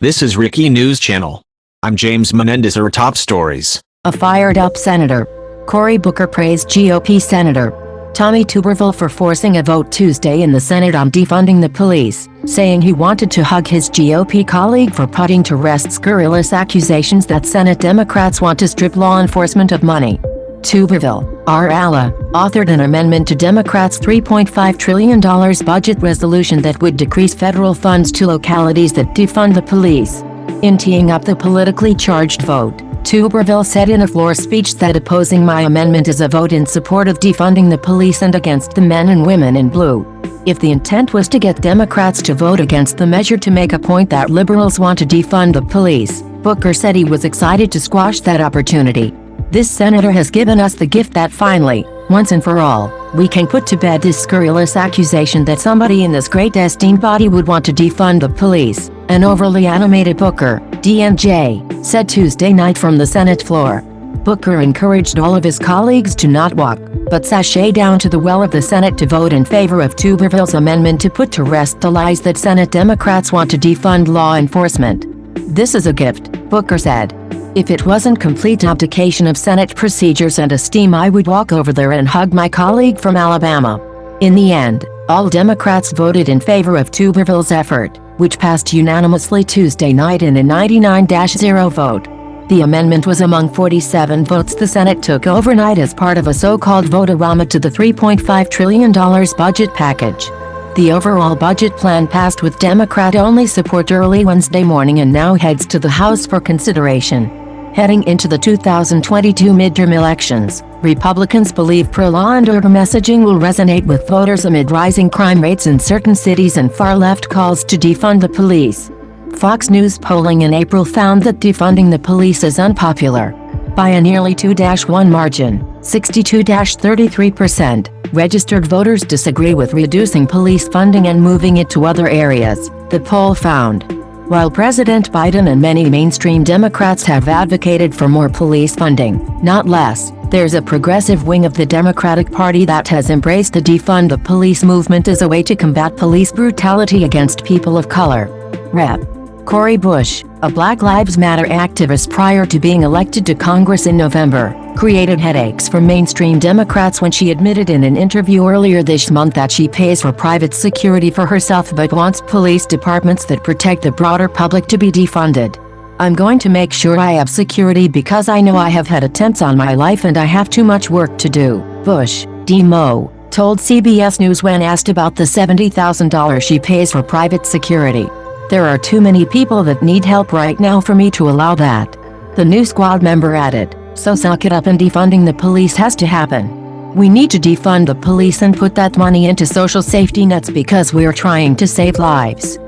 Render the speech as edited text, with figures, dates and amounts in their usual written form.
This is Rickie News Channel. I'm James Menendez. Our top stories. A fired-up Senator. Cory Booker praised GOP Senator Tommy Tuberville for forcing a vote Tuesday in the Senate on defunding the police, saying he wanted to hug his GOP colleague for putting to rest scurrilous accusations that Senate Democrats want to strip law enforcement of money. Tuberville, our ally, authored an amendment to Democrats' $3.5 trillion budget resolution that would decrease federal funds to localities that defund the police. In teeing up the politically charged vote, Tuberville said in a floor speech that opposing my amendment is a vote in support of defunding the police and against the men and women in blue. If the intent was to get Democrats to vote against the measure to make a point that liberals want to defund the police, Booker said he was excited to squash that opportunity. This senator has given us the gift that finally, once and for all, we can put to bed this scurrilous accusation that somebody in this great esteemed body would want to defund the police, an overly animated Booker, DNJ, said Tuesday night from the Senate floor. Booker encouraged all of his colleagues to not walk, but sashay down to the well of the Senate to vote in favor of Tuberville's amendment to put to rest the lies that Senate Democrats want to defund law enforcement. This is a gift, Booker said. If it wasn't complete abdication of Senate procedures and esteem, I would walk over there and hug my colleague from Alabama. In the end, all Democrats voted in favor of Tuberville's effort, which passed unanimously Tuesday night in a 99-0 vote. The amendment was among 47 votes the Senate took overnight as part of a so-called vote-a-rama to the $3.5 trillion budget package. The overall budget plan passed with Democrat-only support early Wednesday morning and now heads to the House for consideration. Heading into the 2022 midterm elections, Republicans believe pro-law and order messaging will resonate with voters amid rising crime rates in certain cities and far-left calls to defund the police. Fox News polling in April found that defunding the police is unpopular. By a nearly 2-1 margin, 62-33%, registered voters disagree with reducing police funding and moving it to other areas, the poll found. While President Biden and many mainstream Democrats have advocated for more police funding, not less, there's a progressive wing of the Democratic Party that has embraced the defund the police movement as a way to combat police brutality against people of color. Rep. Cory Bush, a Black Lives Matter activist prior to being elected to Congress in November, created headaches for mainstream Democrats when she admitted in an interview earlier this month that she pays for private security for herself but wants police departments that protect the broader public to be defunded. I'm going to make sure I have security because I know I have had attempts on my life and I have too much work to do, Bush, DMO, told CBS News when asked about the $70,000 she pays for private security. There are too many people that need help right now for me to allow that. The new squad member added, so suck it up and defunding the police has to happen. We need to defund the police and put that money into social safety nets because we're trying to save lives.